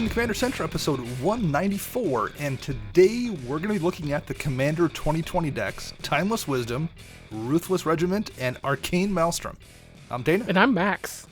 to Commander Central episode 194, and today we're going to be looking at the Commander 2020 decks, Timeless Wisdom, Ruthless Regiment, and Arcane Maelstrom. I'm Dana. And I'm Max.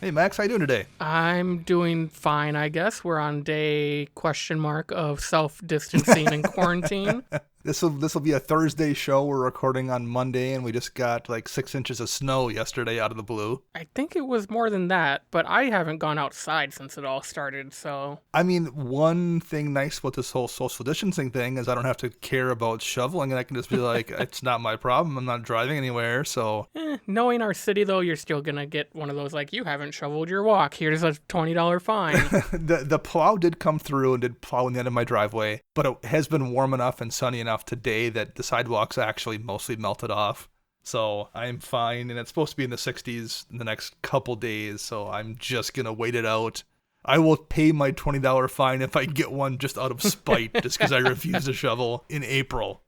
Hey Max, how you doing today? I'm doing fine, I guess. We're on day of self-distancing and quarantine. This will be a Thursday show. We're recording on Monday, and we just got like 6 inches of snow yesterday out of the blue. I think it was more than that, but I haven't gone outside since it all started, so... I mean, one thing nice about this whole social distancing thing is I don't have to care about shoveling, and I can just be like, it's not my problem. I'm not driving anywhere, so... Knowing our city, though, you're still going to get one of those, like, you haven't shoveled your walk. Here's a $20 fine. The plow did come through and did plow in the end of my driveway, but it has been warm enough and sunny enough today that the sidewalks actually mostly melted off. So I'm fine, and it's supposed to be in the 60s in the next couple days, so I'm just going to wait it out. I will pay my $20 fine if I get one just out of spite, just because I refuse to shovel in April.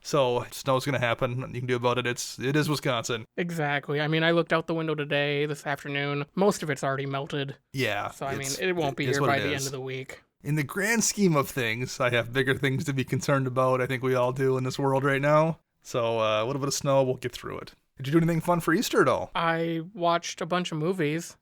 So snow's going to happen. Nothing you can do about it. It is Wisconsin. Exactly. I mean, I looked out the window this afternoon. Most of it's already melted. Yeah. So, I mean, it won't be here by the end of the week. In the grand scheme of things, I have bigger things to be concerned about. I think we all do in this world right now. So a little bit of snow, we'll get through it. Did you do anything fun for Easter at all? I watched a bunch of movies.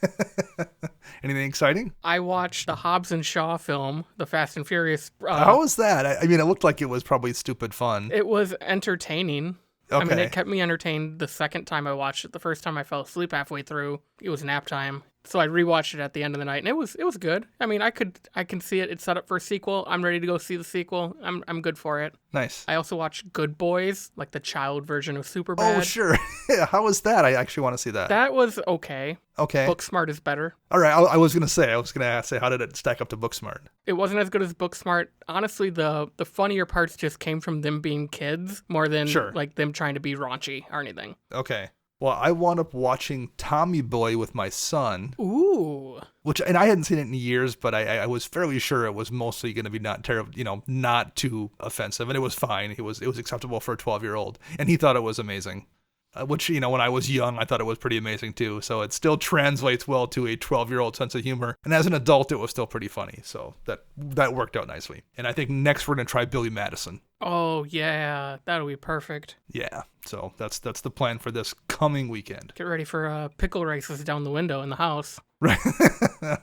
Anything exciting? I watched the Hobbs and Shaw film, the Fast and Furious. How was that? I mean, it looked like it was probably stupid fun. It was entertaining. Okay. I mean, it kept me entertained the second time I watched it. The first time I fell asleep halfway through. It was nap time. So I rewatched it at the end of the night, and it was good. I mean, I can see it. It's set up for a sequel. I'm ready to go see the sequel. I'm good for it. Nice. I also watched Good Boys, like the child version of Superbad. Oh, sure. How was that? I actually want to see that. That was okay. Okay. Booksmart is better. All right. I was going to ask, how did it stack up to Booksmart? It wasn't as good as Booksmart. Honestly, the funnier parts just came from them being kids more than like them trying to be raunchy or anything. Okay. Well, I wound up watching Tommy Boy with my son. Ooh. And I hadn't seen it in years, but I was fairly sure it was mostly going to be not terrible, not too offensive, and it was fine. It was acceptable for a 12-year-old, and he thought it was amazing. Which, when I was young, I thought it was pretty amazing too. So it still translates well to a 12-year-old sense of humor. And as an adult, it was still pretty funny. So that worked out nicely. And I think next we're going to try Billy Madison. Oh, yeah. That'll be perfect. Yeah. So that's the plan for this coming weekend. Get ready for pickle races down the window in the house. Right.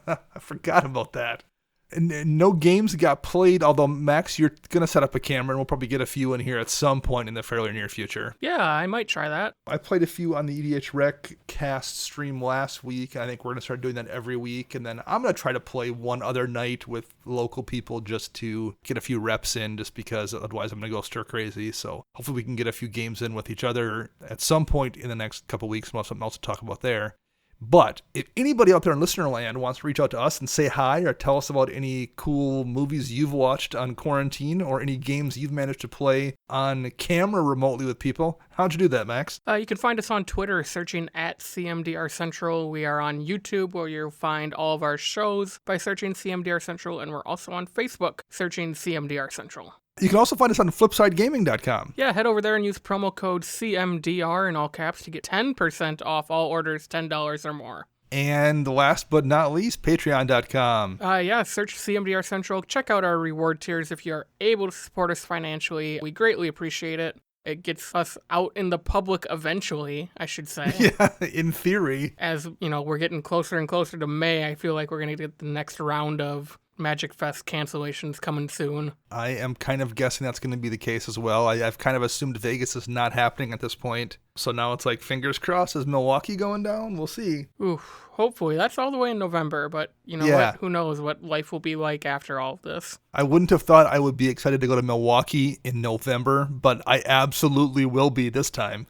I forgot about that. And no games got played, although, Max, you're going to set up a camera, and we'll probably get a few in here at some point in the fairly near future. Yeah, I might try that. I played a few on the EDH Rec cast stream last week. I think we're going to start doing that every week, and then I'm going to try to play one other night with local people just to get a few reps in, just because otherwise I'm going to go stir crazy. So hopefully we can get a few games in with each other at some point in the next couple weeks. We'll have something else to talk about there. But if anybody out there in listener land wants to reach out to us and say hi or tell us about any cool movies you've watched on quarantine or any games you've managed to play on camera remotely with people, how'd you do that, Max? You can find us on Twitter searching at CMDR Central. We are on YouTube where you'll find all of our shows by searching CMDR Central, and we're also on Facebook searching CMDR Central. You can also find us on flipsidegaming.com. Yeah, head over there and use promo code CMDR in all caps to get 10% off all orders $10 or more. And last but not least, patreon.com. Yeah, search CMDR Central. Check out our reward tiers if you're able to support us financially. We greatly appreciate it. It gets us out in the public eventually, I should say. Yeah, in theory. As, we're getting closer and closer to May, I feel like we're going to get the next round of Magic Fest cancellations coming soon. I am kind of guessing that's going to be the case as well. I've kind of assumed Vegas is not happening at this point. So now it's like, fingers crossed, is Milwaukee going down? We'll see. Oof, hopefully. That's all the way in November, but what? Who knows what life will be like after all of this. I wouldn't have thought I would be excited to go to Milwaukee in November, but I absolutely will be this time.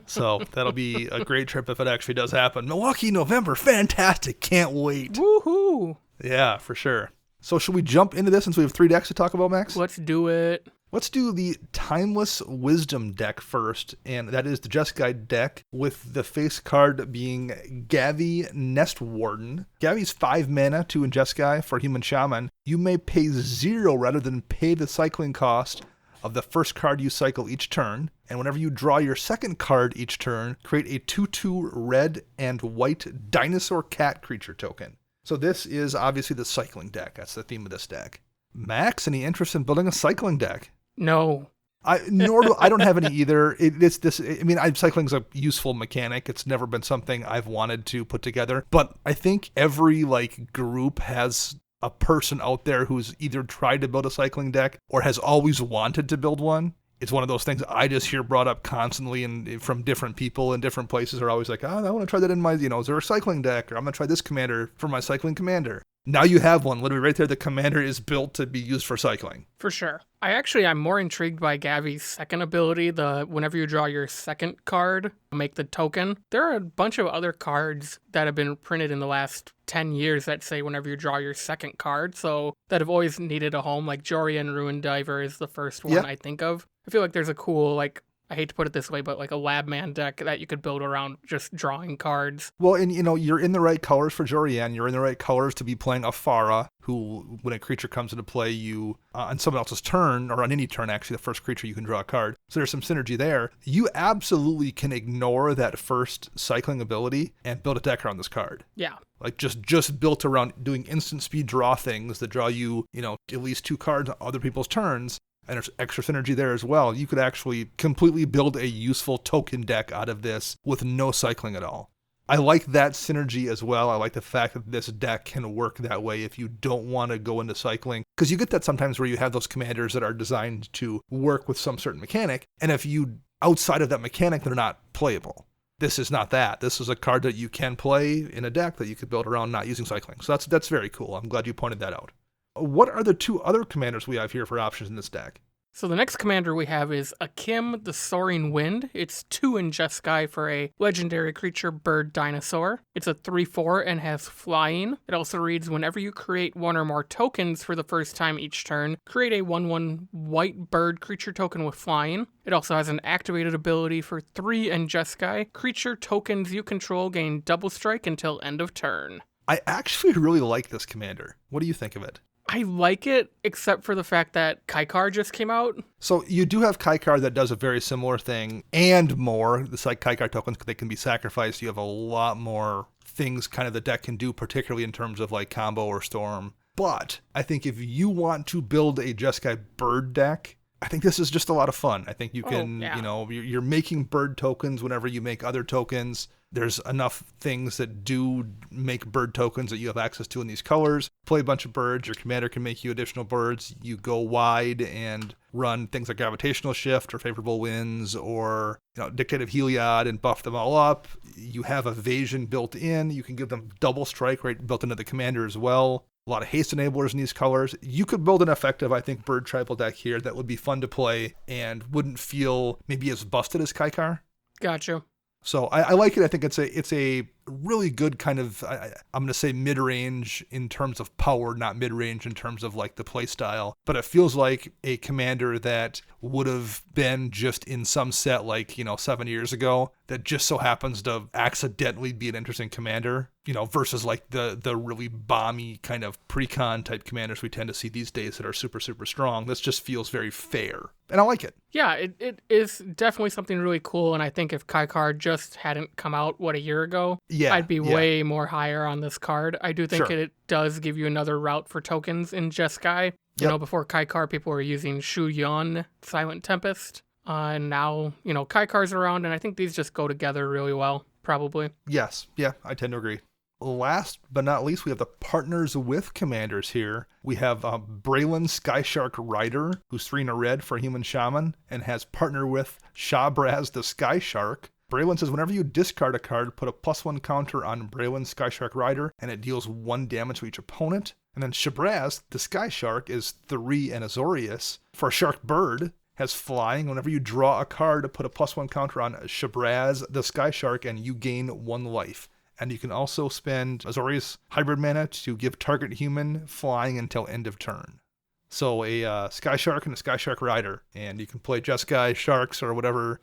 So that'll be a great trip if it actually does happen. Milwaukee, November, fantastic. Can't wait. Woohoo! Yeah, for sure. So should we jump into this since we have 3 decks to talk about, Max? Let's do it. Let's do the Timeless Wisdom deck first, and that is the Just Guide deck with the face card being Gavi Nest Warden. Gavi's 5 mana to Jeskai for Human Shaman. You may pay 0 rather than pay the cycling cost of the first card you cycle each turn, and whenever you draw your second card each turn, create a 2/2 red and white dinosaur cat creature token. So this is obviously the cycling deck. That's the theme of this deck. Max, any interest in building a cycling deck? No. I don't have any either. Cycling's a useful mechanic. It's never been something I've wanted to put together. But I think every group has a person out there who's either tried to build a cycling deck or has always wanted to build one. It's one of those things I just hear brought up constantly and from different people in different places are always like, oh, I want to try that in my, is there a cycling deck? Or I'm going to try this commander for my cycling commander. Now you have one. Literally right there, the commander is built to be used for cycling. For sure. I'm more intrigued by Gavi's second ability, whenever you draw your second card, make the token. There are a bunch of other cards that have been printed in the last 10 years that say whenever you draw your second card, so that have always needed a home. Like Jorian Ruin Diver is the first one I think of. I feel like there's a cool, I hate to put it this way, but a Labman deck that you could build around just drawing cards. Well, and you're in the right colors for Jorian. You're in the right colors to be playing Afara, who, when a creature comes into play, you, on someone else's turn, or on any turn, actually, the first creature, you can draw a card. So there's some synergy there. You absolutely can ignore that first cycling ability and build a deck around this card. Yeah. Just built around doing instant speed draw things that draw you, at least 2 cards on other people's turns. And there's extra synergy there as well. You could actually completely build a useful token deck out of this with no cycling at all. I like that synergy as well. I like the fact that this deck can work that way if you don't want to go into cycling. Because you get that sometimes where you have those commanders that are designed to work with some certain mechanic. And if you, outside of that mechanic, they're not playable. This is not that. This is a card that you can play in a deck that you could build around not using cycling. So that's very cool. I'm glad you pointed that out. What are the 2 other commanders we have here for options in this deck? So the next commander we have is Akim the Soaring Wind. It's 2 in Jeskai for a legendary creature bird dinosaur. It's a 3/4 and has flying. It also reads, whenever you create 1 or more tokens for the first time each turn, create a 1/1 white bird creature token with flying. It also has an activated ability for 3 in Jeskai. Creature tokens you control gain double strike until end of turn. I actually really like this commander. What do you think of it? I like it, except for the fact that Kaikar just came out. So you do have Kaikar that does a very similar thing and more. It's like Kaikar tokens, they can be sacrificed. You have a lot more things kind of the deck can do, particularly in terms of combo or storm. But I think if you want to build a Jeskai bird deck, I think this is just a lot of fun. I think you can, you're making bird tokens whenever you make other tokens. There's enough things that do make bird tokens that you have access to in these colors. Play a bunch of birds. Your commander can make you additional birds. You go wide and run things like Gravitational Shift or Favorable Winds or Dictative Heliod and buff them all up. You have evasion built in. You can give them double strike right built into the commander as well. A lot of haste enablers in these colors. You could build an effective, I think, bird tribal deck here that would be fun to play and wouldn't feel maybe as busted as Kaikar. Gotcha. So I like it. I think it's a really good kind of, I'm going to say mid-range in terms of power, not mid-range in terms of the play style. But it feels like a commander that would have been just in some set 7 years ago that just so happens to accidentally be an interesting commander, versus the really bomby kind of pre-con type commanders we tend to see these days that are super, super strong. This just feels very fair. And I like it. Yeah, it is definitely something really cool. And I think if Kaikar just hadn't come out, a year ago, I'd be way more higher on this card. I do think it does give you another route for tokens in Jeskai. Before Kaikar, people were using Shu Yuan, Silent Tempest. And now, Kaikar's around, and I think these just go together really well, probably. Yes. Yeah, I tend to agree. Last but not least, we have the partners with commanders here. We have Braylon Skyshark Rider, who's 3 in a red for a human shaman, and has partner with Shabraz the Skyshark. Braylon says, whenever you discard a card, put a +1 counter on Braylon Skyshark Rider, and it deals 1 damage to each opponent. And then Shabraz, the Skyshark, is 3 and Azorius. For a shark bird, has flying. Whenever you draw a card, put a +1 counter on Shabraz, the Skyshark, and you gain 1 life. And you can also spend Azorius hybrid mana to give target human flying until end of turn. So a Sky Shark and a Sky Shark Rider. And you can play Jeskai Sharks or whatever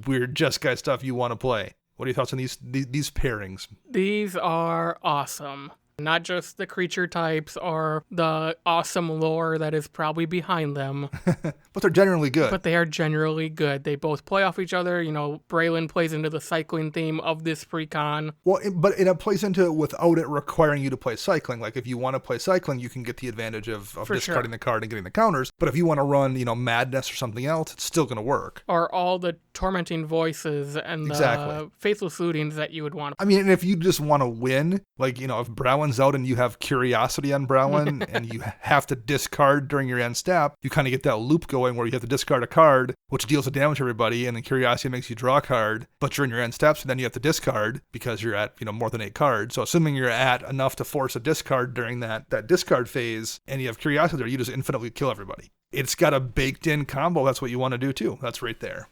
weird Jeskai stuff you want to play. What are your thoughts on these pairings? These are awesome. Not just the creature types or the awesome lore that is probably behind them. But they're generally good. But they are generally good. They both play off each other. Braylon plays into the cycling theme of this precon. Well, but it plays into it without it requiring you to play cycling. Like, if you want to play cycling, you can get the advantage of discarding the card and getting the counters. But if you want to run, Madness or something else, it's still going to work. Or all the tormenting voices and the faithless lootings that you would want. I mean, and if you just want to win, like, if Browin's out and you have Curiosity on Browin and you have to discard during your end step, you kind of get that loop going where you have to discard a card, which deals the damage to everybody, and then Curiosity makes you draw a card, but you're in your end steps, and then you have to discard because you're at, more than 8 cards. So assuming you're at enough to force a discard during that discard phase, and you have Curiosity there, you just infinitely kill everybody. It's got a baked-in combo. That's what you want to do, too. That's right there.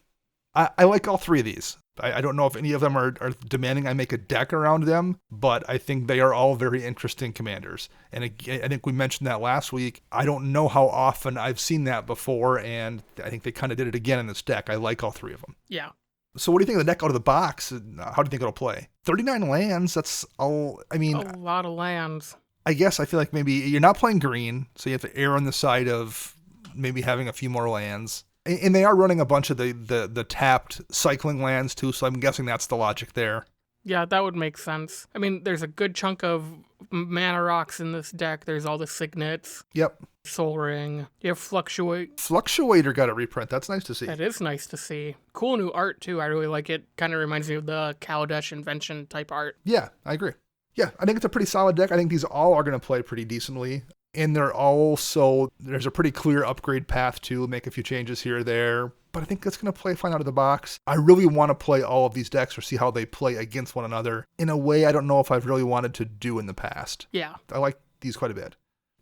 I like all 3 of these. I don't know if any of them are demanding I make a deck around them, but I think they are all very interesting commanders. And again, I think we mentioned that last week. I don't know how often I've seen that before, and I think they kind of did it again in this deck. I like all 3 of them. Yeah. So what do you think of the deck out of the box? How do you think it'll play? 39 lands, that's all, I mean... A lot of lands. I guess I feel like maybe you're not playing green, so you have to err on the side of maybe having a few more lands. And they are running a bunch of the tapped cycling lands too, so I'm guessing that's the logic there. Yeah, that would make sense. I mean, there's a good chunk of mana rocks in this deck. There's all the signets. Yep. Soul Ring. You have Fluctuate. Fluctuator got a reprint. That's nice to see. That is nice to see. Cool new art too. I really like it. Kind of reminds me of the Kaladesh Invention type art. Yeah, I agree. Yeah, I think it's a pretty solid deck. I think these all are going to play pretty decently. And there's a pretty clear upgrade path to make a few changes here or there. But I think that's going to play fine out of the box. I really want to play all of these decks or see how they play against one another in a way I don't know if I've really wanted to do in the past. Yeah. I like these quite a bit.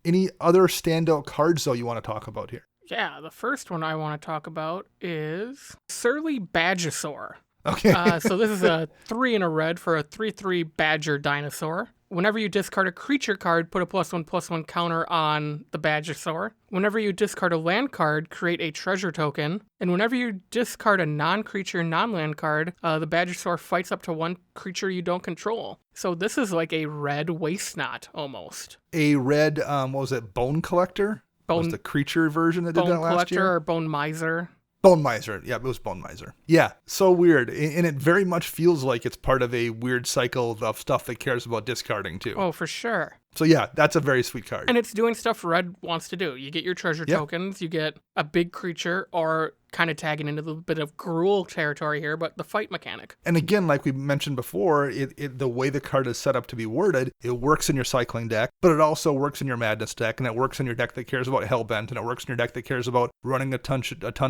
Any other standout cards, though, you want to talk about here? Yeah, the first one I want to talk about is Surly Badgesaur. Okay. So this is a 3 and a red for a 3/3 Badger Dinosaur. Whenever you discard a creature card, put a +1/+1 counter on the Badgesaur. Whenever you discard a land card, create a treasure token. And whenever you discard a non-creature, non-land card, the Badgesaur fights up to 1 creature you don't control. So this is like a red Waste Knot, almost. A red, what was it, Bone Collector? Was the creature version that did that last year? Bone Collector or Bone Miser. Bone Miser. Yeah, it was Bone Miser. Yeah, so weird. And it very much feels like it's part of a weird cycle of stuff that cares about discarding, too. Oh, for sure. So yeah, that's a very sweet card. And it's doing stuff red wants to do. You get your treasure tokens, you get a big creature, or kind of tagging into a bit of Gruul territory here, but the fight mechanic. And again, like we mentioned before, the way the card is set up to be worded, it works in your cycling deck, but it also works in your Madness deck, and it works in your deck that cares about Hellbent, and it works in your deck that cares about running a ton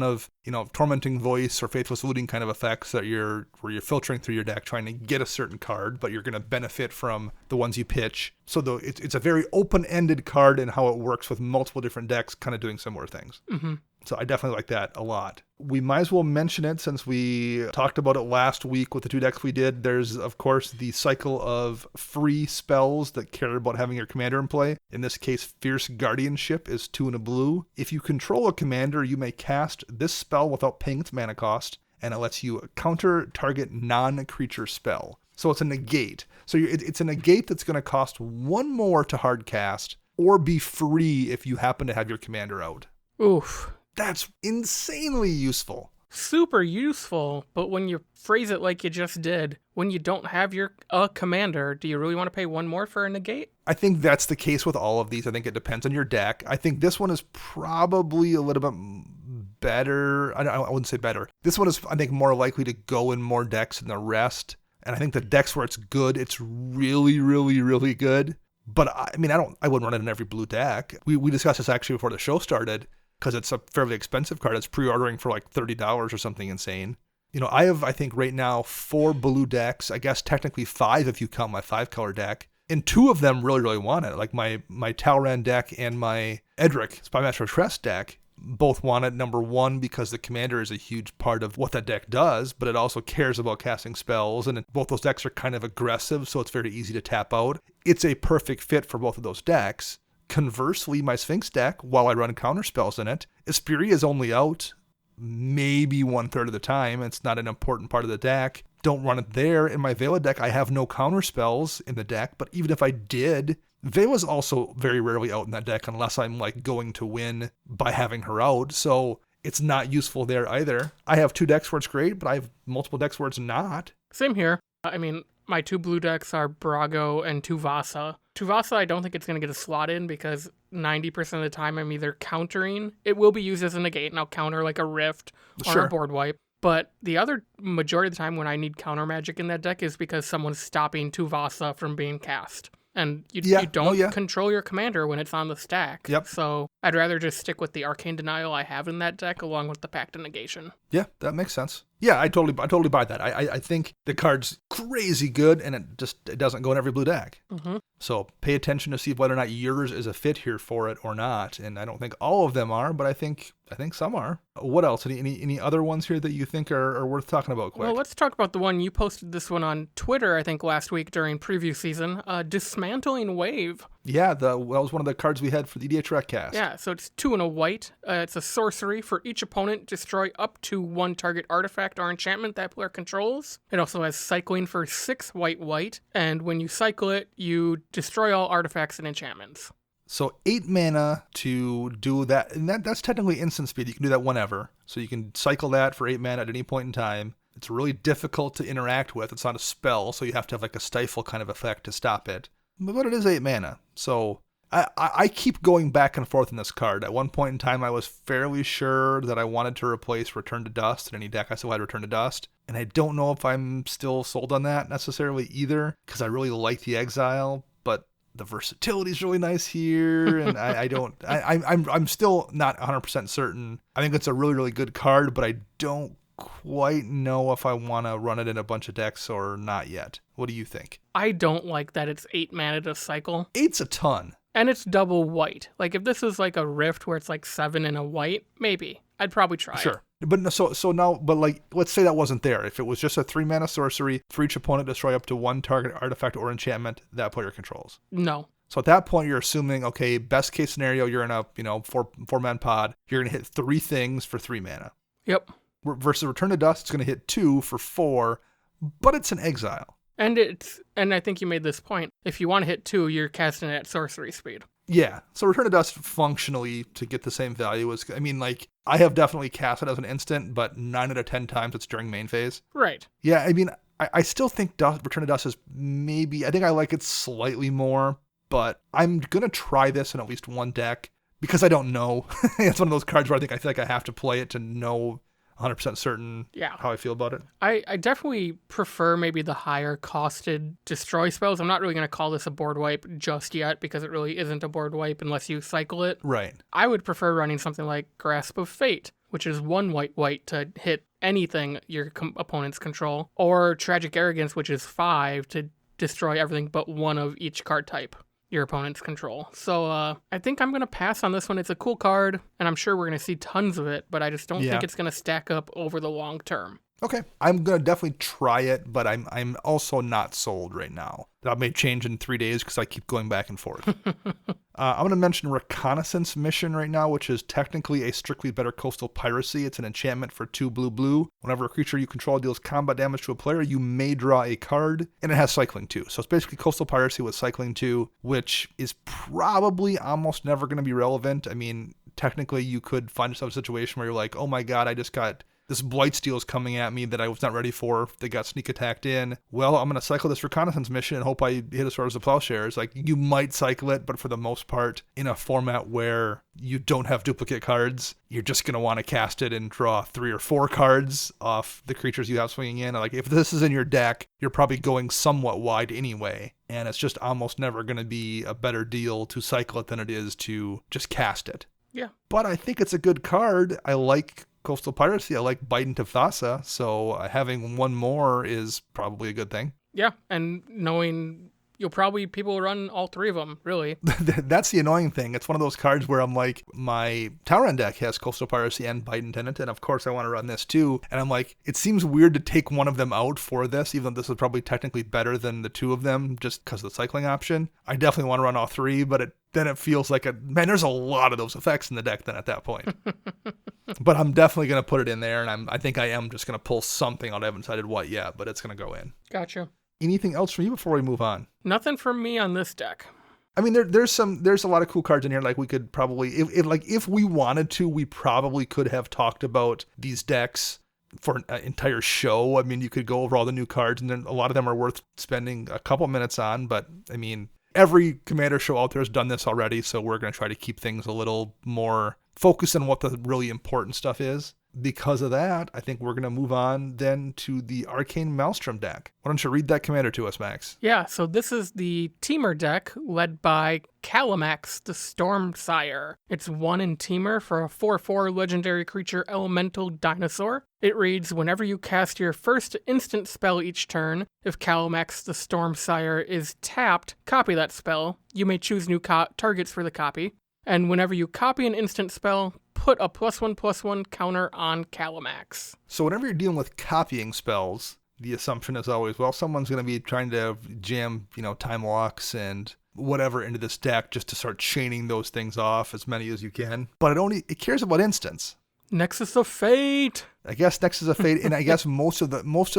of, Tormenting Voice or Faithless Looting kind of effects where you're filtering through your deck trying to get a certain card, but you're going to benefit from the ones you pitch. So it's a very open-ended card in how it works with multiple different decks kind of doing similar things. Mm-hmm. So I definitely like that a lot. We might as well mention it since we talked about it last week with the 2 decks we did. There's, of course, the cycle of free spells that care about having your commander in play. In this case, Fierce Guardianship is 2 and a blue. If you control a commander, you may cast this spell without paying its mana cost, and it lets you counter target non-creature spell. So it's a negate. So it's a negate that's going to cost 1 more to hard cast, or be free if you happen to have your commander out. Oof. That's insanely useful. Super useful, but when you phrase it like you just did, when you don't have a commander, do you really want to pay 1 more for a negate? I think that's the case with all of these. I think it depends on your deck. I think this one is probably a little bit better. I wouldn't say better. This one is, I think, more likely to go in more decks than the rest. And I think the decks where it's good, it's really, really, really good. But I wouldn't run it in every blue deck. We discussed this actually before the show started, because it's a fairly expensive card. It's pre-ordering for like $30 or something insane. I have, I think right now, 4 blue decks. I guess technically 5 if you count my 5-color deck. And 2 of them really, really want it. Like my Talran deck and my Edric Spymaster Tress deck both want it. Number 1, because the commander is a huge part of what that deck does, but it also cares about casting spells. And both those decks are kind of aggressive, so it's very easy to tap out. It's a perfect fit for both of those decks. Conversely, my Sphinx deck, while I run counter spells in it, Esperia is only out maybe 1/3 of the time. It's not an important part of the deck. Don't run it there. In my Vela deck, I have no counter spells in the deck, but even if I did, Vela's also very rarely out in that deck unless I'm like going to win by having her out. So it's not useful there either. I have 2 decks where it's great, but I have multiple decks where it's not. Same here. I mean, my 2 blue decks are Brago and Tuvasa. Tuvasa, I don't think it's going to get a slot in because 90% of the time I'm either countering. It will be used as a negate, and I'll counter like a Rift or a board wipe. But the other majority of the time when I need counter magic in that deck is because someone's stopping Tuvasa from being cast. And you don't control your commander when it's on the stack. Yep. So I'd rather just stick with the Arcane Denial I have in that deck along with the Pact of Negation. Yeah, that makes sense. Yeah, I totally buy that. I think the card's crazy good, and it doesn't go in every blue deck. Mm-hmm. So pay attention to see whether or not yours is a fit here for it or not. And I don't think all of them are, but I think some are. What else? Any other ones here that you think are worth talking about quick? Well, let's talk about the one you posted this one on Twitter, I think, last week during preview season. Dismantling Wave. Yeah, that was one of the cards we had for the EDH Recast. Yeah, so it's 2 and a white. It's a sorcery. For each opponent, destroy up to 1 target artifact or enchantment that player controls. It also has cycling for 6 white, and when you cycle it, you destroy all artifacts and enchantments. So 8 mana to do that, and that's technically instant speed. You can do that whenever. So you can cycle that for 8 mana at any point in time. It's really difficult to interact with. It's not a spell, so you have to have like a stifle kind of effect to stop it. But it is 8 mana. So I keep going back and forth in this card. At one point in time, I was fairly sure that I wanted to replace Return to Dust in any deck I still had Return to Dust. And I don't know if I'm still sold on that necessarily either, because I really like the Exile, but the versatility is really nice here, and I'm still not 100% certain. I think it's a really, really good card, but I don't quite know if I want to run it in a bunch of decks or not yet. What do you think? I don't like that it's 8 mana to cycle. 8's a ton. And it's double white. Like, if this was like a Rift where it's like 7 and a white, maybe. I'd probably try it. Sure. But so now, but like, let's say that wasn't there. If it was just a 3 mana sorcery, for each opponent destroy up to 1 target artifact or enchantment that player controls. No. So at that point, you're assuming, okay, best case scenario, you're in a 4-man pod. You're going to hit 3 things for 3 mana. Yep. Versus Return to Dust, it's going to hit 2 for 4, but it's an exile. And I think you made this point. If you want to hit 2, you're casting it at sorcery speed. Yeah. So Return to Dust functionally to get the same value is, I have definitely cast it as an instant, but 9 out of 10 times it's during main phase. Right. Yeah. I still think Return to Dust is maybe, I think I like it slightly more, but I'm going to try this in at least one deck because I don't know. It's one of those cards where I feel like I have to play it to know 100% certain how I feel about it. I definitely prefer maybe the higher costed destroy spells. I'm not really going to call this a board wipe just yet because it really isn't a board wipe unless you cycle it. Right. I would prefer running something like Grasp of Fate, which is 1 white to hit anything your opponents control, or Tragic Arrogance, which is 5 to destroy everything but 1 of each card type your opponent's control. So I think I'm going to pass on this one. It's a cool card, and I'm sure we're going to see tons of it, but I just don't think it's going to stack up over the long term. Okay. I'm going to definitely try it, but I'm also not sold right now. That may change in 3 days because I keep going back and forth. I'm going to mention Reconnaissance Mission right now, which is technically a strictly better Coastal Piracy. It's an enchantment for 2 blue. Whenever a creature you control deals combat damage to a player, you may draw a card, and it has cycling 2. So it's basically Coastal Piracy with cycling 2, which is probably almost never going to be relevant. Technically you could find yourself in a situation where you're like, oh my god, I just got this Blightsteel is coming at me that I was not ready for. They got sneak attacked in. Well, I'm going to cycle this Reconnaissance Mission and hope I hit as far as the Plowshares. Like, you might cycle it, but for the most part, in a format where you don't have duplicate cards, you're just going to want to cast it and draw 3 or 4 cards off the creatures you have swinging in. Like, if this is in your deck, you're probably going somewhat wide anyway, and it's just almost never going to be a better deal to cycle it than it is to just cast it. Yeah. But I think it's a good card. I like Coastal Piracy. I like Biden Tefthasa, so having one more is probably a good thing. Yeah, and knowing people will run all 3 of them, really. That's the annoying thing. It's one of those cards where I'm like, my Talrand deck has Coastal Piracy and Biden Tenant, and of course I want to run this too. And I'm like, it seems weird to take one of them out for this, even though this is probably technically better than the 2 of them, just because of the cycling option. I definitely want to run all 3, but then it feels like, there's a lot of those effects in the deck then at that point. But I'm definitely going to put it in there, and I think I am just going to pull something out. I haven't decided what yet, but it's going to go in. Gotcha. Anything else from you before we move on? Nothing from me on this deck. I mean, there's a lot of cool cards in here. Like we could probably, if we wanted to, we probably could have talked about these decks for an entire show. I mean, you could go over all the new cards, and then a lot of them are worth spending a couple minutes on. But I mean, every Commander show out there has done this already, so we're going to try to keep things a little more focused on what the really important stuff is. Because of that, I think we're going to move on then to the Arcane Maelstrom deck. Why don't you read that commander to us, Max? Yeah, so this is the Teamer deck led by Calamax, the Stormsire. It's 1 in Teamer for a 4/4 legendary creature elemental dinosaur. It reads, whenever you cast your first instant spell each turn, if Calamax the Stormsire is tapped, copy that spell. You may choose new targets for the copy. And whenever you copy an instant spell, put a +1/+1 counter on Calamax. So whenever you're dealing with copying spells, the assumption is always, well, someone's going to be trying to jam, time locks and whatever into this deck just to start chaining those things off, as many as you can. But it cares about instants. Nexus of Fate. I guess Nexus of Fate, and I guess most of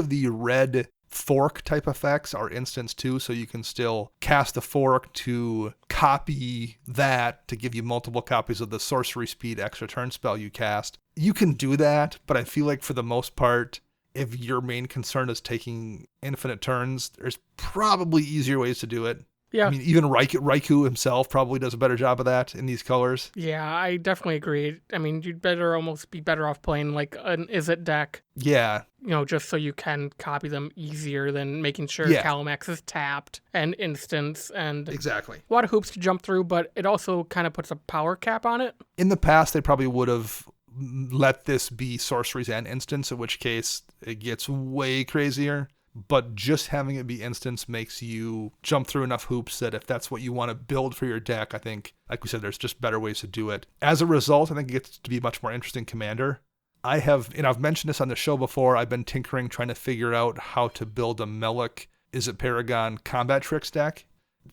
the red fork type effects are instants too, so you can still cast the fork to copy that to give you multiple copies of the sorcery speed extra turn spell you cast. You can do that, but I feel like for the most part, if your main concern is taking infinite turns, there's probably easier ways to do it. Yeah. I mean, even Raikou himself probably does a better job of that in these colors. Yeah, I definitely agree. I mean, you'd almost be better off playing like an Is It deck. Yeah. Just so you can copy them easier than making sure Calamax is tapped and instants and exactly. A lot of hoops to jump through, but it also kind of puts a power cap on it. In the past, they probably would have let this be sorceries and instants, in which case it gets way crazier. But just having it be instants makes you jump through enough hoops that if that's what you want to build for your deck, I think, like we said, there's just better ways to do it. As a result, I think it gets to be a much more interesting commander. I've mentioned this on the show before, I've been tinkering, trying to figure out how to build a Melek Is It Paragon Combat Tricks deck.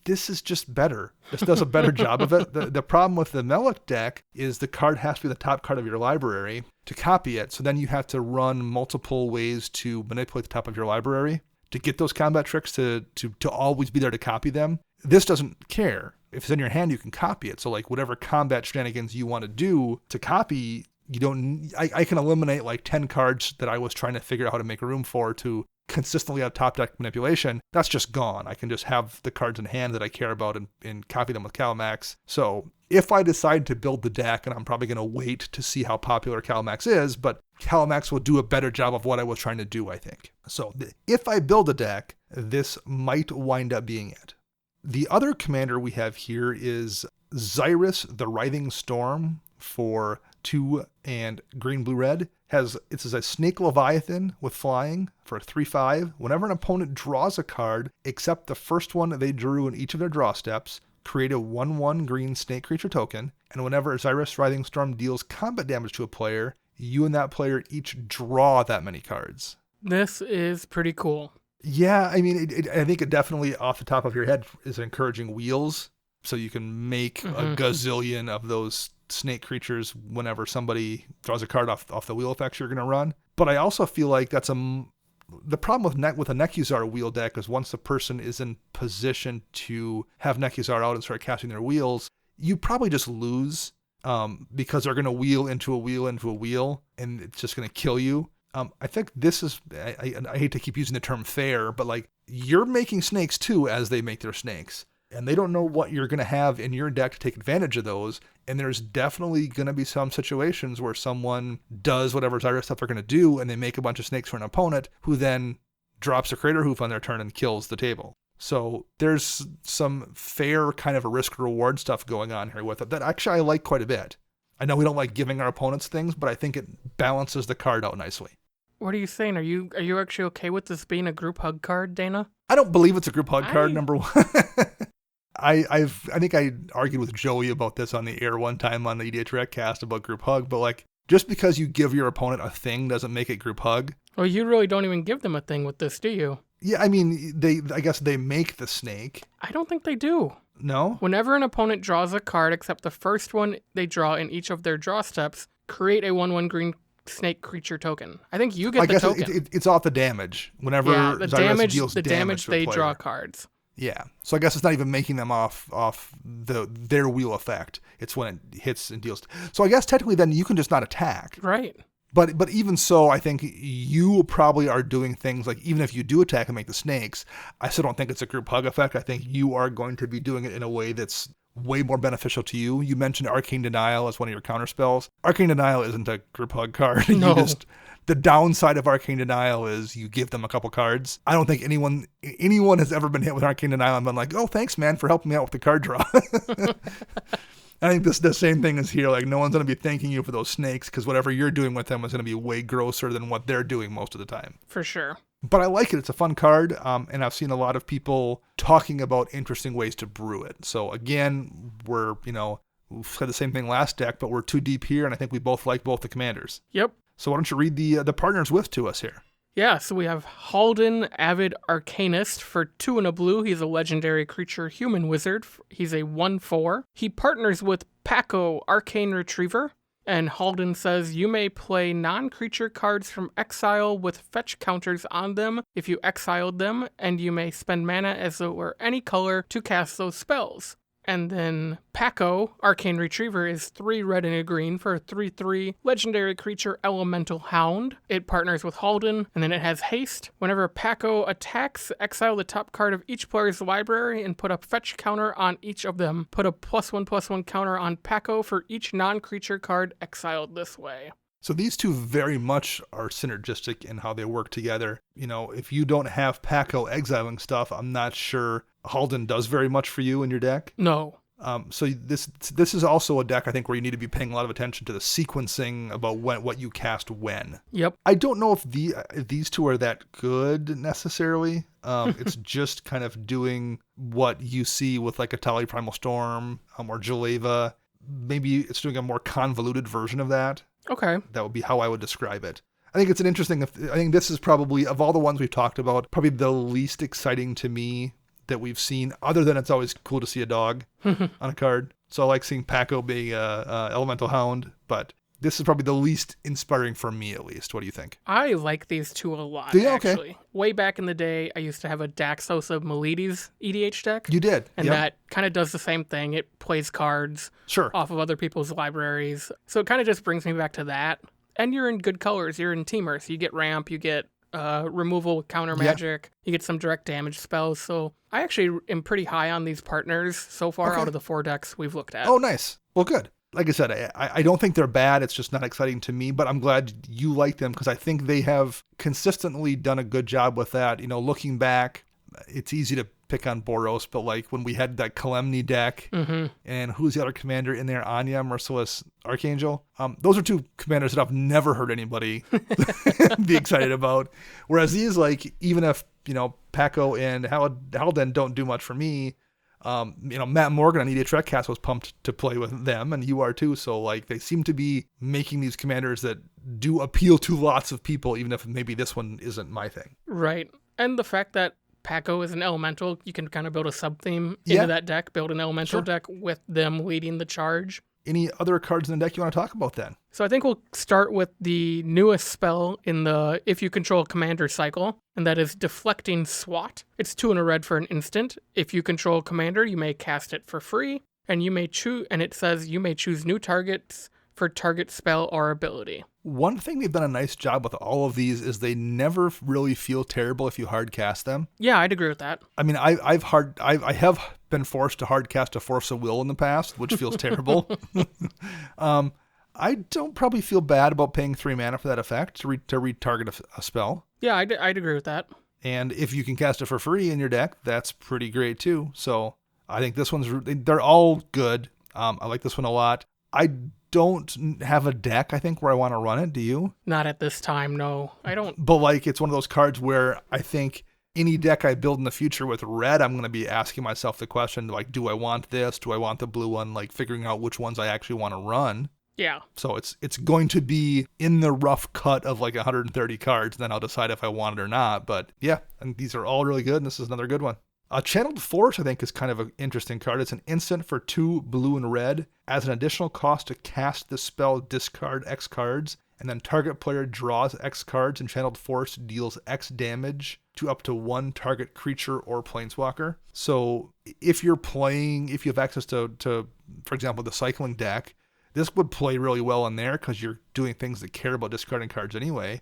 This is just better. This does a better job of it. The problem with the Melek deck is the card has to be the top card of your library to copy it. So then you have to run multiple ways to manipulate the top of your library to get those combat tricks to always be there to copy them. This doesn't care. If it's in your hand, you can copy it. So like whatever combat shenanigans you want to do to copy, I can eliminate like 10 cards that I was trying to figure out how to make room for to consistently have top deck manipulation. That's just gone. I can just have the cards in hand that I care about and copy them with Calamax. So if I decide to build the deck, and I'm probably going to wait to see how popular Calamax is, but Calamax will do a better job of what I was trying to do, I think. So if I build a deck, this might wind up being it. The other commander we have here is Xyrus the Writhing Storm for 2 and green, blue, red. It's a Snake Leviathan with flying for 3/5. Whenever an opponent draws a card, except the first one they drew in each of their draw steps, create a 1/1 green snake creature token. And whenever Xyrus Writhing Storm deals combat damage to a player, you and that player each draw that many cards. This is pretty cool. Yeah, I mean, I think it definitely, off the top of your head, is encouraging wheels. So you can make a gazillion of those snake creatures whenever somebody draws a card off the wheel effects you're going to run. But I also feel like that's the problem with a Nekuzar wheel deck is once the person is in position to have Nekuzar out and start casting their wheels, you probably just lose because they're going to wheel into a wheel into a wheel, and it's just going to kill you. I think this is, I hate to keep using the term fair, but like you're making snakes too as they make their snakes. And they don't know what you're going to have in your deck to take advantage of those. And there's definitely going to be some situations where someone does whatever Xyrus stuff they're going to do, and they make a bunch of snakes for an opponent who then drops a Crater Hoof on their turn and kills the table. So there's some fair kind of a risk-reward stuff going on here with it that actually I like quite a bit. I know we don't like giving our opponents things, but I think it balances the card out nicely. What are you saying? Are you actually okay with this being a group hug card, Dana? I don't believe it's a group hug card, number one. I think I argued with Joey about this on the air one time on the EDH Recast about group hug, but like just because you give your opponent a thing doesn't make it group hug. Well, you really don't even give them a thing with this, do you? Yeah, I mean, I guess they make the snake. I don't think they do. No? Whenever an opponent draws a card except the first one they draw in each of their draw steps, create a 1/1 green snake creature token. I think you get I the guess token. it's off the damage. Whenever the Xyres deals damage to a they player. draw cards. Yeah, so I guess it's not even making them off their wheel effect. It's when it hits and deals. So I guess technically then you can just not attack. Right. But even so, I think you probably are doing things like, even if you do attack and make the snakes, I still don't think it's a group hug effect. I think you are going to be doing it in a way that's way more beneficial to you. You mentioned Arcane Denial as one of your counter spells. Arcane Denial isn't a group hug card. No. The downside of Arcane Denial is you give them a couple cards. I don't think anyone has ever been hit with Arcane Denial and been like, oh, thanks, man, for helping me out with the card draw. I think the same thing is here. Like, no one's going to be thanking you for those snakes because whatever you're doing with them is going to be way grosser than what they're doing most of the time. For sure. But I like it. It's a fun card, and I've seen a lot of people talking about interesting ways to brew it. So again, we've said the same thing last deck, but we're too deep here, and I think we both like both the commanders. Yep. So why don't you read the partners with to us here? Yeah, so we have Halden, Avid Arcanist for 2 and a blue. He's a legendary creature human wizard. He's a 1/4. He partners with Paco, Arcane Retriever. And Halden says, you may play non-creature cards from exile with fetch counters on them if you exiled them, and you may spend mana as though it were any color to cast those spells. And then Paco, Arcane Retriever, is 3 red and a green for a 3/3 legendary creature elemental hound. It partners with Halden, and then it has haste. Whenever Paco attacks, exile the top card of each player's library and put a fetch counter on each of them. Put a +1/+1 counter on Paco for each non-creature card exiled this way. So these two very much are synergistic in how they work together. If you don't have Paco exiling stuff, I'm not sure Halden does very much for you in your deck. No. So this is also a deck, I think, where you need to be paying a lot of attention to the sequencing about what you cast when. Yep. I don't know if these two are that good necessarily. It's just kind of doing what you see with like a Tali Primal Storm or Jaleva. Maybe it's doing a more convoluted version of that. Okay. That would be how I would describe it. I think it's I think this is probably, of all the ones we've talked about, probably the least exciting to me that we've seen, other than it's always cool to see a dog on a card. So I like seeing Paco being a elemental hound, but this is probably the least inspiring for me, at least. What do you think? I like these two a lot, Yeah, okay. actually. Way back in the day, I used to have a Daxos of Miletes EDH deck. You did. And Yep. that kind of does the same thing. It plays cards Sure. off of other people's libraries. So it kind of just brings me back to that. And you're in good colors. You're in Teamer. So you get ramp, you get removal with counter magic, you get some direct damage spells. So I actually am pretty high on these partners so far out of the 4 decks we've looked at. Oh, nice. Well, good. Like I said, I don't think they're bad. It's just not exciting to me, but I'm glad you like them because I think they have consistently done a good job with that. Looking back, it's easy to pick on Boros, but like when we had that Kalemny deck and who's the other commander in there? Anya, Merciless Archangel. Those are 2 commanders that I've never heard anybody be excited about. Whereas these, like, even if, Paco and Halden don't do much for me, Matt Morgan on EDH Rekcast was pumped to play with them, and you are too. So, like, they seem to be making these commanders that do appeal to lots of people, even if maybe this one isn't my thing. Right. And the fact that Paco is an elemental, you can kind of build a sub-theme into that deck, build an elemental deck with them leading the charge. Any other cards in the deck you want to talk about then? So I think we'll start with the newest spell in the If You Control Commander cycle, and that is Deflecting Swat. It's 2 and a red for an instant. If you control a commander, you may cast it for free, and it says you may choose new targets for target spell or ability. One thing they've done a nice job with all of these is they never really feel terrible if you hard cast them. Yeah, I'd agree with that. I mean, I have been forced to hard cast a Force of Will in the past, which feels terrible. I don't probably feel bad about paying 3 mana for that effect to retarget a spell. Yeah, I'd agree with that. And if you can cast it for free in your deck, that's pretty great too. So I think they're all good. I like this one a lot. I don't have a deck, I think, where I want to run it. Do you? Not at this time, no. I don't. But like, it's one of those cards where I think any deck I build in the future with red, I'm going to be asking myself the question, like, do I want this? Do I want the blue one? Like, figuring out which ones I actually want to run. Yeah. So it's going to be in the rough cut of like 130 cards. Then I'll decide if I want it or not. But yeah, and these are all really good. And this is another good one. Channeled Force, I think, is kind of an interesting card. It's an instant for 2 blue and red. As an additional cost to cast the spell, discard X cards, and then target player draws X cards, and Channeled Force deals X damage to up to 1 target creature or planeswalker. So if you have access to, for example, the cycling deck, this would play really well in there because you're doing things that care about discarding cards anyway.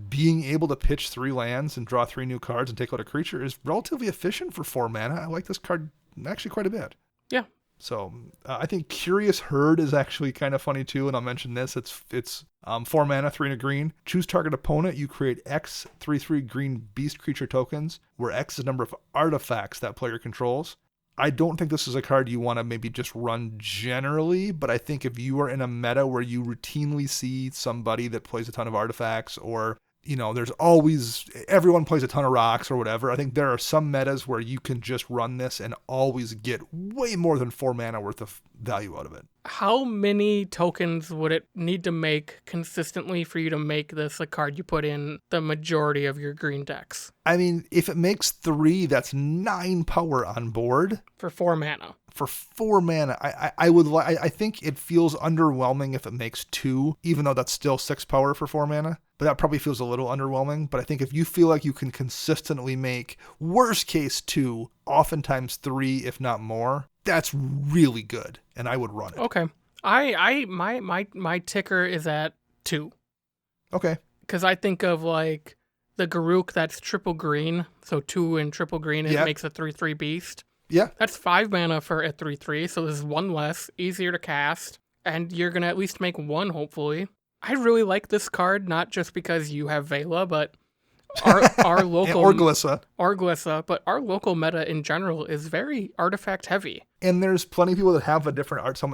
Being able to pitch 3 lands and draw 3 new cards and take out a creature is relatively efficient for 4 mana. I like this card actually quite a bit. Yeah. So I think Curious Herd is actually kind of funny too, and I'll mention this. It's 4 mana, 3 and a green. Choose target opponent. You create X 3/3 green beast creature tokens, where X is the number of artifacts that player controls. I don't think this is a card you want to maybe just run generally, but I think if you are in a meta where you routinely see somebody that plays a ton of artifacts, or there's always, everyone plays a ton of rocks or whatever. I think there are some metas where you can just run this and always get way more than 4 mana worth of value out of it. How many tokens would it need to make consistently for you to make this a card you put in the majority of your green decks? I mean, if it makes 3, that's 9 power on board. For 4 mana. For 4 mana, I think it feels underwhelming if it makes 2, even though that's still 6 power for 4 mana. But that probably feels a little underwhelming. But I think if you feel like you can consistently make, worst case 2, oftentimes 3, if not more, that's really good, and I would run it. Okay. My ticker is at 2. Okay. Because I think of like the Garruk that's triple green, so 2 and triple green, it makes a 3/3 beast. Yeah. That's 5 mana for a 3/3, so this is 1 less, easier to cast, and you're gonna at least make 1, hopefully. I really like this card, not just because you have Vela, but our local or Glissa. But our local meta in general is very artifact heavy. And there's plenty of people that have a different art. Some,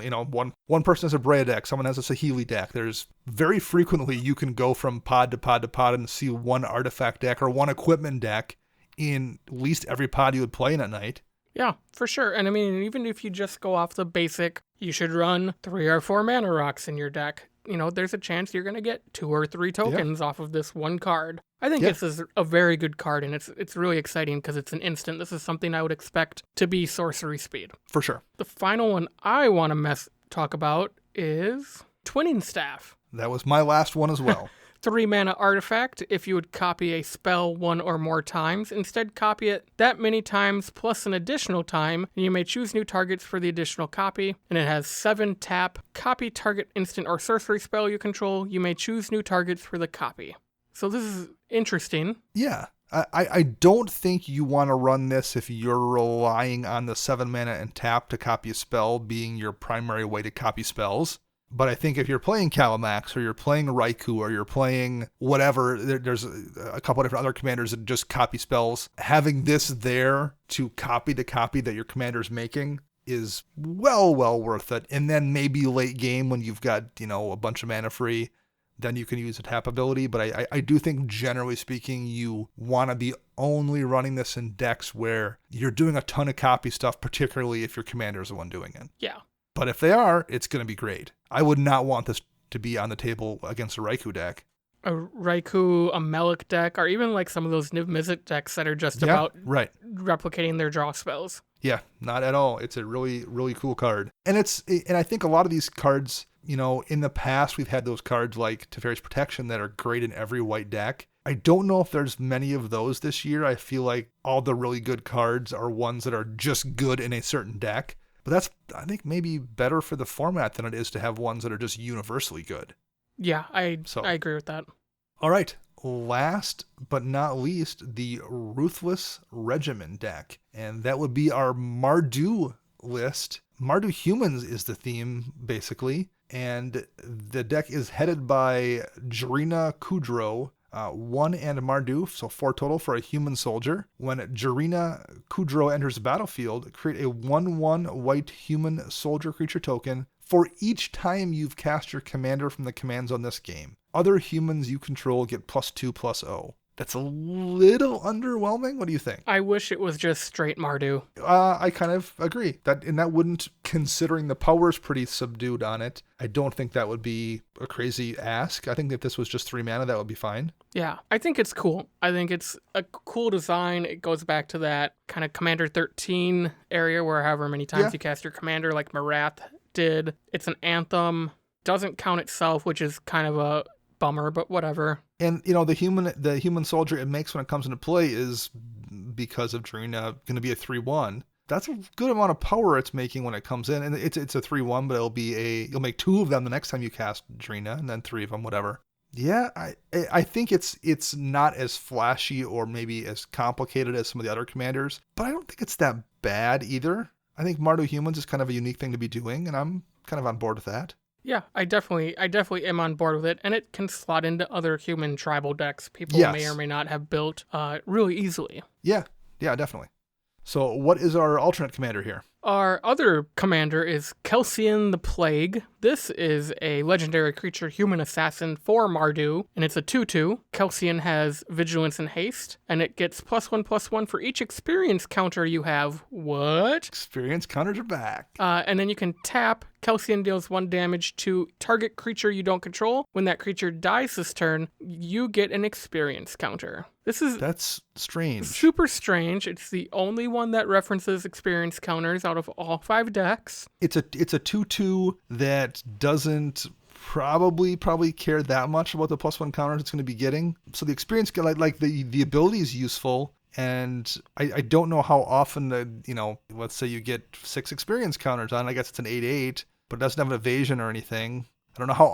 one person has a Brea deck, someone has a Saheeli deck. There's very frequently you can go from pod to pod to pod and see one artifact deck or one equipment deck in at least every pod you would play in at night. Yeah, for sure. And I mean, even if you just go off the basic, you should run 3 or 4 mana rocks in your deck. There's a chance you're going to get 2 or 3 tokens off of this one card. I think this is a very good card, and it's really exciting because it's an instant. This is something I would expect to be sorcery speed. For sure. The final one I want to talk about is Twinning Staff. That was my last one as well. 3 mana artifact. If you would copy a spell 1 or more times, instead copy it that many times plus an additional time, and you may choose new targets for the additional copy. And it has 7 tap, copy target instant or sorcery spell you control. You may choose new targets for the copy. So this is interesting. Yeah. I don't think you want to run this if you're relying on the 7 mana and tap to copy a spell being your primary way to copy spells. But I think if you're playing Calamax or you're playing Raikou or you're playing whatever, there's a couple of different other commanders that just copy spells. Having this there to copy the copy that your commander's making is well worth it. And then maybe late game when you've got, a bunch of mana free, then you can use a tap ability. But I do think generally speaking, you want to be only running this in decks where you're doing a ton of copy stuff, particularly if your commander's the one doing it. Yeah. But if they are, it's going to be great. I would not want this to be on the table against a Raikou deck. A Raikou, a Melik deck, or even like some of those Niv Mizzet decks that are just about replicating their draw spells. Yeah, not at all. It's a really, really cool card. And I think a lot of these cards, in the past we've had those cards like Teferi's Protection that are great in every white deck. I don't know if there's many of those this year. I feel like all the really good cards are ones that are just good in a certain deck. But that's, I think, maybe better for the format than it is to have ones that are just universally good. Yeah, I agree with that. All right. Last but not least, the Ruthless Regiment deck. And that would be our Mardu list. Mardu Humans is the theme, basically. And the deck is headed by Jarina Kudrow. 1 and Mardu, so 4 total for a human soldier. When Jarina Kudrow enters the battlefield, create a 1/1 white human soldier creature token for each time you've cast your commander from the command zone this game. Other humans you control get +2/+0. That's a little underwhelming. What do you think? I wish it was just straight Mardu. I kind of agree that wouldn't, considering the power's pretty subdued on it, I don't think that would be a crazy ask. I think if this was just 3 mana, that would be fine. Yeah, I think it's cool. I think it's a cool design. It goes back to that kind of Commander 13 area where however many times you cast your commander like Marath did. It's an anthem. Doesn't count itself, which is kind of a bummer, but whatever. And, you know, the human soldier it makes when it comes into play is, because of Drina, going to be a 3/1. That's a good amount of power it's making when it comes in. And it's a 3/1, but you'll make 2 of them the next time you cast Drina, and then 3 of them, whatever. Yeah, I think it's not as flashy or maybe as complicated as some of the other commanders, but I don't think it's that bad either. I think Mardu Humans is kind of a unique thing to be doing, and I'm kind of on board with that. Yeah, I definitely am on board with it, and it can slot into other human tribal decks people may or may not have built really easily. Yeah, definitely. So what is our alternate commander here? Our other commander is Kelsian the Plague. This is a legendary creature human assassin for Mardu, and it's a 2/2. Kelsian has vigilance and haste, and it gets +1/+1 for each experience counter you have. What? Experience counters are back. And then you can tap. Kelsian deals 1 damage to target creature you don't control. When that creature dies this turn, you get an experience counter. That's strange. Super strange. It's the only one that references experience counters out of all 5 decks. It's a 2/2 that doesn't probably care that much about the +1 counters it's going to be getting. So the experience, like the ability is useful. And I don't know how often let's say you get 6 experience counters on. I guess it's an 8/8, but it doesn't have an evasion or anything. I don't know how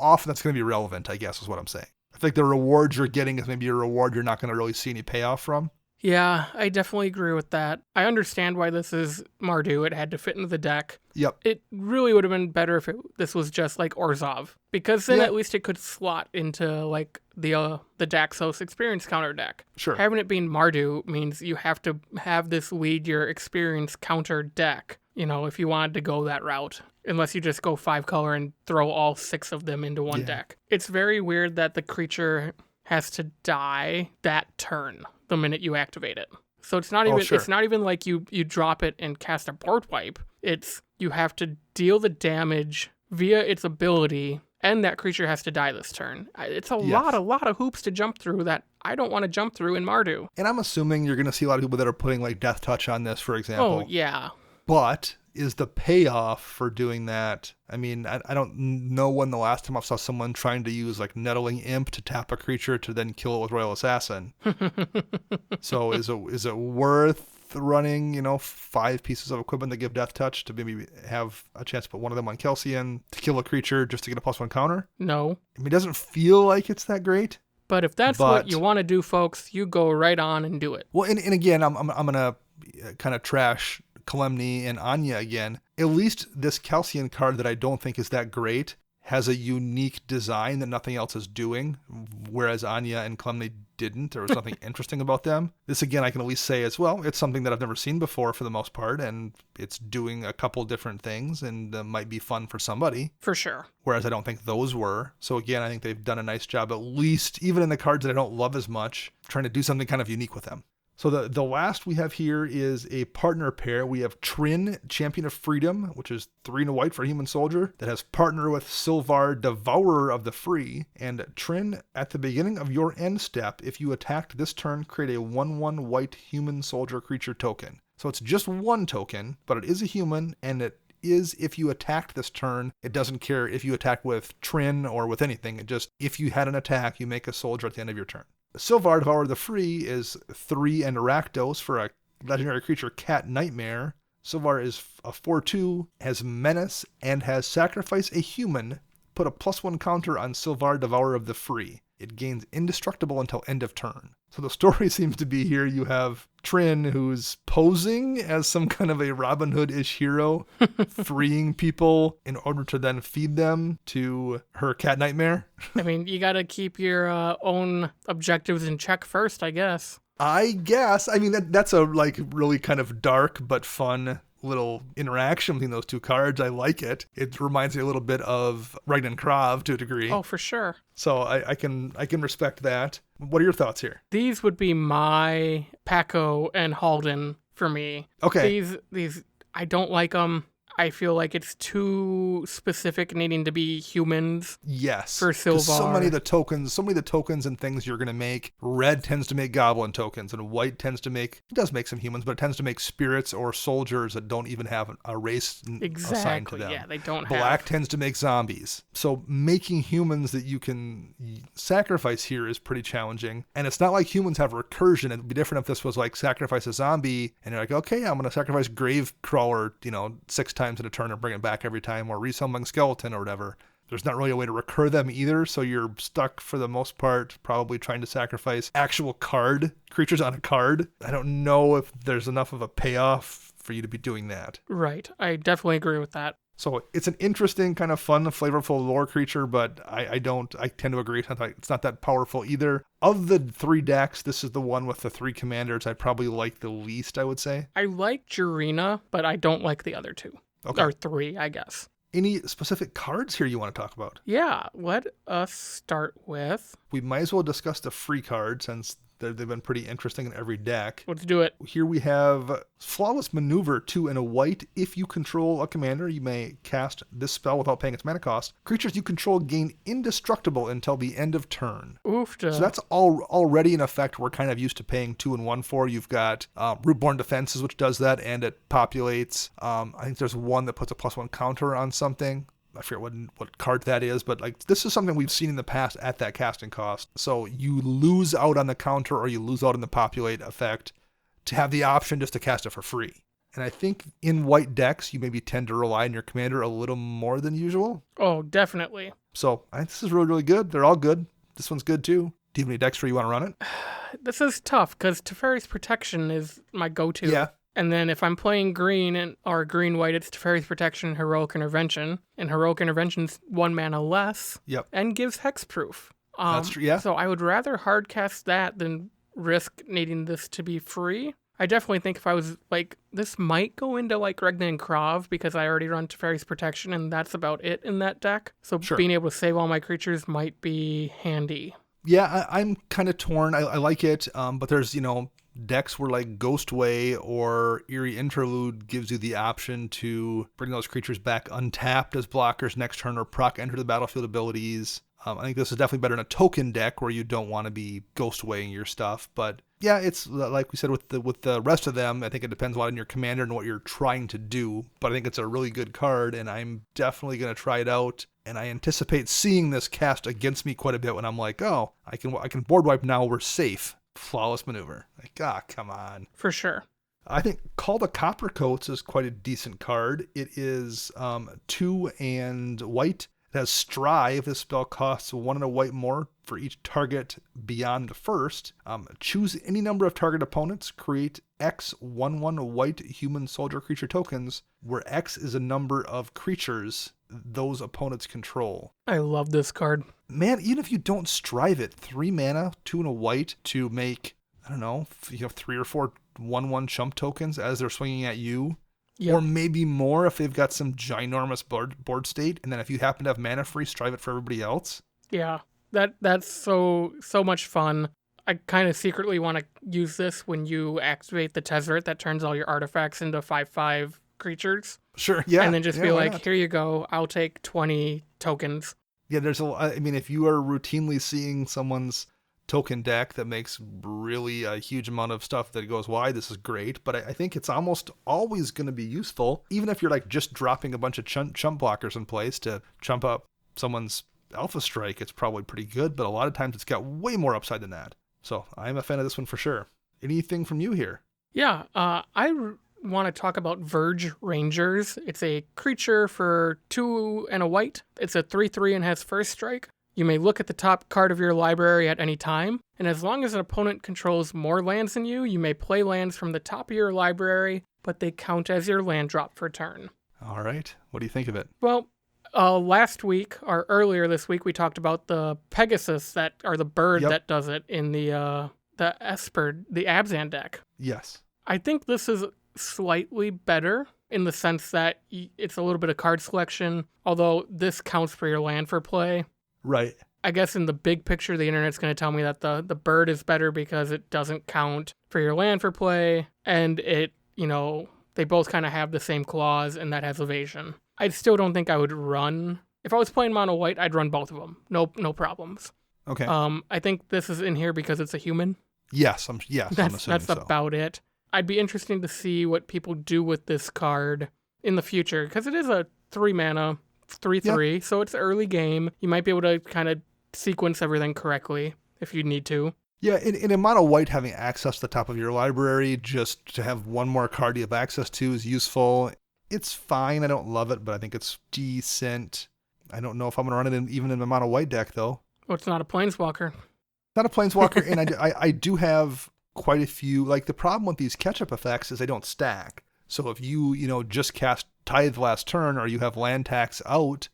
often that's going to be relevant, I guess is what I'm saying. I think the reward you're getting is maybe a reward you're not going to really see any payoff from. Yeah, I definitely agree with that. I understand why this is Mardu. It had to fit into the deck. Yep. It really would have been better if this was just like Orzhov, because then at least it could slot into like the Daxos experience counter deck. Sure. Having it being Mardu means you have to have this lead your experience counter deck, if you wanted to go that route. Unless you just go 5 color and throw all 6 of them into one deck. It's very weird that the creature has to die that turn the minute you activate it. So it's not even it's not even like you drop it and cast a board wipe. It's you have to deal the damage via its ability, and that creature has to die this turn. It's a lot of hoops to jump through that I don't want to jump through in Mardu. And I'm assuming you're going to see a lot of people that are putting like Death Touch on this, for example. Oh, yeah. But is the payoff for doing that? I mean, I don't know when the last time I saw someone trying to use like Nettling Imp to tap a creature to then kill it with Royal Assassin. So is it worth running, 5 pieces of equipment that give Death Touch to maybe have a chance to put one of them on Kelsian to kill a creature just to get a +1 counter? No. I mean, it doesn't feel like it's that great. But if that's what you want to do, folks, you go right on and do it. Well, and again, I'm going to kind of trash Kalemny and Anya again. At least this Kelsian card that I don't think is that great has a unique design that nothing else is doing, whereas Anya and Kalemny didn't. There was nothing interesting about them. This, again, I can at least say as well, it's something that I've never seen before for the most part, and it's doing a couple different things and might be fun for somebody. For sure. Whereas I don't think those were. So again, I think they've done a nice job, at least, even in the cards that I don't love as much, trying to do something kind of unique with them. So the last we have here is a partner pair. We have Trin, Champion of Freedom, which is 3 and a white for a human soldier, that has partner with Sylvar, Devourer of the Free. And Trin, at the beginning of your end step, if you attacked this turn, create a 1/1 white human soldier creature token. So it's just 1 token, but it is a human, and it is if you attacked this turn. It doesn't care if you attack with Trin or with anything. It just, if you had an attack, you make a soldier at the end of your turn. Sylvar, Devourer of the Free is 3 and Rakdos for a legendary creature, Cat Nightmare. Sylvar is a 4/2, has Menace, and has Sacrifice a Human. Put a +1 counter on Sylvar, Devourer of the Free. It gains indestructible until end of turn. So the story seems to be here you have Trin, who's posing as some kind of a Robin Hood-ish hero, freeing people in order to then feed them to her Cat Nightmare. I mean, you got to keep your own objectives in check first, I guess. I guess. I mean, that's a like really kind of dark but fun little interaction between those two cards. I like it. It reminds me a little bit of Regiment Krav to a degree. Oh, for sure. So I can respect that. What are your thoughts here? These would be my Paco and Halden for me. Okay. These I don't like them. I feel like it's too specific, needing to be humans. Yes. For Silvar. So many of the tokens and things you're going to make, red tends to make goblin tokens, and white it does make some humans, but it tends to make spirits or soldiers that don't even have a race assigned to them. Yeah, they don't Black have. tends to make zombies. So making humans that you can sacrifice here is pretty challenging. And it's not like humans have recursion. It'd be different if this was like sacrifice a zombie, and you're like, okay, I'm going to sacrifice Grave Crawler, 6 times in a turn and bring it back every time, or resummon skeleton or whatever. There's not really a way to recur them either, so you're stuck for the most part probably trying to sacrifice actual card creatures on a card. I don't know if there's enough of a payoff for you to be doing that. Right. I definitely agree with that. So it's an interesting, kind of fun, flavorful lore creature, but I tend to agree. It's not that powerful either. Of the 3 decks, this is the one with the 3 commanders I probably like the least, I would say. I like Jurina, but I don't like the other 2. Okay. Or 3, I guess. Any specific cards here you want to talk about? Yeah, let us start with... We might as well discuss the free cards since they've been pretty interesting in every deck. Let's do it. Here we have Flawless Maneuver, 2 and a white. If you control a commander, you may cast this spell without paying its mana cost. Creatures you control gain indestructible until the end of turn. Oofda. So that's already an effect we're kind of used to paying 2 and 1 for. You've got Rootborn Defenses, which does that, and it populates. I think there's one that puts a +1 counter on something. I forget what card that is, but like this is something we've seen in the past at that casting cost. So you lose out on the counter or you lose out on the populate effect to have the option just to cast it for free. And I think in white decks, you maybe tend to rely on your commander a little more than usual. Oh, definitely. So I think this is really, really good. They're all good. This one's good too. Do you have any decks where you want to run it? This is tough because Teferi's Protection is my go-to. Yeah. And then if I'm playing green or green-white, it's Teferi's Protection, Heroic Intervention. And Heroic Intervention's 1 mana less. Yep. And gives hexproof. That's true, yeah. So I would rather hardcast that than risk needing this to be free. I definitely think if I was like, this might go into like Regna and Krav because I already run Teferi's Protection and that's about it in that deck. So Sure. Being able to save all my creatures might be handy. Yeah, I'm kind of torn. I like it, but there's, decks where like Ghostway or Eerie Interlude gives you the option to bring those creatures back untapped as blockers next turn or proc enter the battlefield abilities. I think this is definitely better in a token deck where you don't want to be Ghostwaying your stuff. But yeah, it's like we said with the rest of them, I think it depends a lot on your commander and what you're trying to do. But I think it's a really good card, and I'm definitely going to try it out. And I anticipate seeing this cast against me quite a bit when I'm like, oh, I can board wipe now, we're safe. Flawless Maneuver. Like, come on. For sure. I think Call the Coppercoats is quite a decent card. It is 2 and white. It has Strive. This spell costs 1 and a white more for each target beyond the first. Choose any number of target opponents. Create X 1/1 white human soldier creature tokens, where X is a number of creatures those opponents control. I love this card. Man, even if you don't strive it, 3 mana, 2 and a white to make, I don't know, 3 or 4 1/1 chump tokens as they're swinging at you. Yep. Or maybe more if they've got some ginormous board state. And then if you happen to have mana free, strive it for everybody else. Yeah, that's so much fun. I kind of secretly want to use this when you activate the Tezzeret that turns all your artifacts into 5/5 creatures. Sure, yeah. And then just be like, not? Here you go, I'll take 20 tokens. Yeah, if you are routinely seeing someone's token deck that makes really a huge amount of stuff that goes wide, this is great. But I think it's almost always going to be useful, even if you're like just dropping a bunch of chump blockers in place to chump up someone's Alpha Strike. It's probably pretty good, but a lot of times it's got way more upside than that. So I'm a fan of this one for sure. Anything from you here? Yeah, I want to talk about Verge Rangers. It's a creature for 2 and a white. It's a 3/3 and has first strike. You may look at the top card of your library at any time, and as long as an opponent controls more lands than you, you may play lands from the top of your library, but they count as your land drop for turn. All right. What do you think of it? Well, last week, or earlier this week, we talked about the Pegasus or the bird that does it in the Esper, the Abzan deck. Yes. I think this is slightly better. in the sense that it's a little bit of card selection, although this counts for your land for play. Right. I guess in the big picture, the internet's going to tell me that the bird is better because it doesn't count for your land for play, and it, they both kind of have the same clause, and that has evasion. I still don't think I would run. If I was playing mono white, I'd run both of them. No problems. Okay. I think this is in here because it's a human. Yes, I'm assuming That's so. about it. I'd be interested to see what people do with this card in the future, because it is a 3 mana, 3/3, so it's early game. You might be able to kind of sequence everything correctly if you need to. Yeah, in a mono white, having access to the top of your library just to have one more card you have access to is useful. It's fine. I don't love it, but I think it's decent. I don't know if I'm going to run it even in the mono white deck, though. Well, it's not a planeswalker. Not a planeswalker, and I do have quite a few. Like, the problem with these catch-up effects is they don't stack. So if you just cast Tithe last turn, or you have land tax out,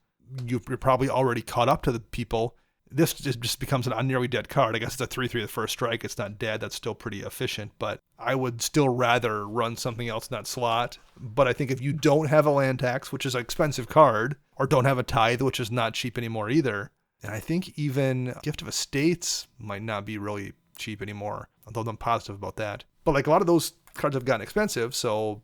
you're probably already caught up to the people. This just becomes an nearly dead card. I guess it's a 3/3 the first strike. It's not dead. That's still pretty efficient, but I would still rather run something else in that slot. But I think if you don't have a land tax, which is an expensive card, or don't have a Tithe, which is not cheap anymore either, and I think even Gift of Estates might not be really cheap anymore, although I'm positive about that. But like, a lot of those cards have gotten expensive, so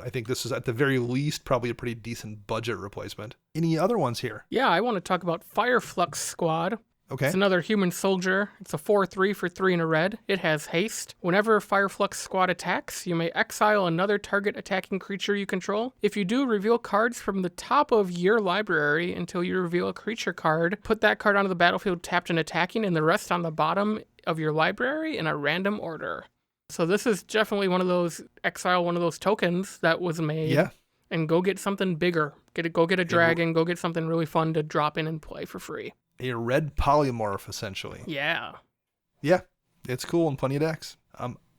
I think this is at the very least probably a pretty decent budget replacement. Any other ones here? Yeah, I want to talk about Fireflux Squad. Okay. It's another human soldier. It's a 4/3 for 3 and a red. It has haste. Whenever Fireflux Squad attacks, you may exile another target attacking creature you control. If you do, reveal cards from the top of your library until you reveal a creature card. Put that card onto the battlefield tapped and attacking, and the rest on the bottom of your library in a random order. So this is definitely one of those tokens that was made. Yeah. And go get something bigger. Go get a dragon. Go get something really fun to drop in and play for free. A red polymorph, essentially. Yeah. Yeah, it's cool in plenty of decks.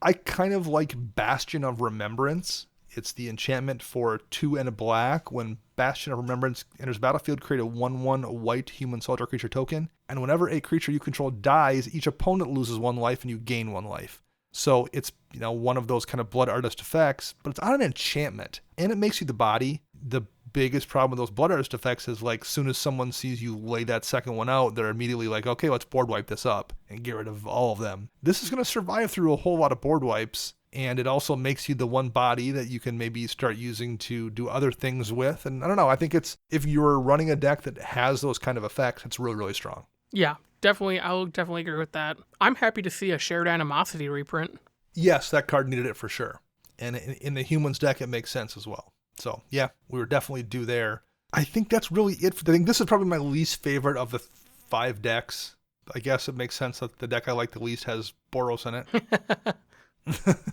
I kind of like Bastion of Remembrance. It's the enchantment for 2 and a black. When Bastion of Remembrance enters battlefield, create a 1/1 white human soldier creature token. And whenever a creature you control dies, each opponent loses 1 life and you gain 1 life. So it's one of those kind of Blood Artist effects, but it's on an enchantment. And it makes you the body. The biggest problem with those Blood Artist effects is, like, soon as someone sees you lay that second one out, they're immediately like, okay, let's board wipe this up and get rid of all of them. This is going to survive through a whole lot of board wipes, and it also makes you the one body that you can maybe start using to do other things with. And I don't know, I think if you're running a deck that has those kind of effects, it's really, really strong. Yeah, definitely. I'll definitely agree with that. I'm happy to see a Shared Animosity reprint. Yes, that card needed it for sure. And in the humans deck, it makes sense as well. So, yeah, we were definitely due there. I think that's really it. I think this is probably my least favorite of the 5 decks. I guess it makes sense that the deck I like the least has Boros in it.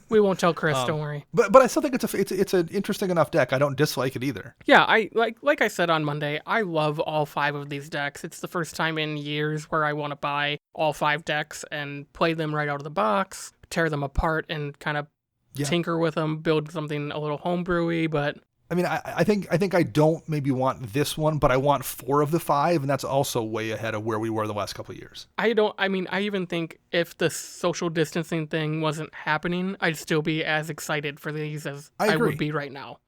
We won't tell Chris, don't worry. But I still think it's an interesting enough deck. I don't dislike it either. Yeah, I like I said on Monday, I love all 5 of these decks. It's the first time in years where I want to buy all 5 decks and play them right out of the box, tear them apart, and kind of tinker with them, build something a little homebrewy, but I mean, I think I don't maybe want this one, but I want 4 of the 5, and that's also way ahead of where we were the last couple of years. I even think if the social distancing thing wasn't happening, I'd still be as excited for these as I would be right now.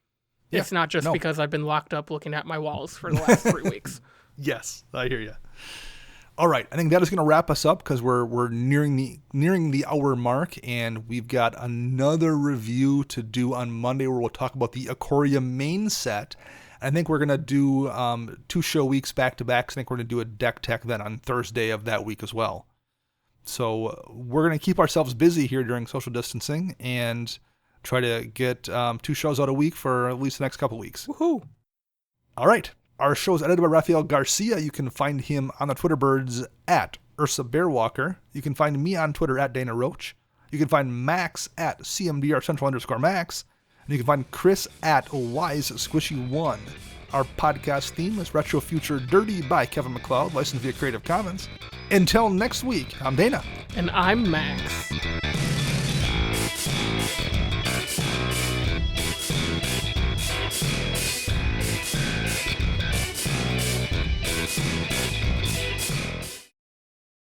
Yeah, it's not just because I've been locked up looking at my walls for the last 3 weeks. Yes, I hear you. All right, I think that is going to wrap us up because we're nearing the hour mark, and we've got another review to do on Monday where we'll talk about the Ikoria main set. I think we're going to do 2 show weeks back to back. I think we're going to do a deck tech then on Thursday of that week as well. So we're going to keep ourselves busy here during social distancing and try to get 2 shows out a week for at least the next couple weeks. Woohoo! All right. Our show is edited by Rafael Garcia. You can find him on the Twitter birds at Ursa Bearwalker. You can find me on Twitter at Dana Roach. You can find Max at CMDR_Max. And you can find Chris at WiseSquishy1. Our podcast theme is Retro Future Dirty by Kevin MacLeod, licensed via Creative Commons. Until next week, I'm Dana. And I'm Max.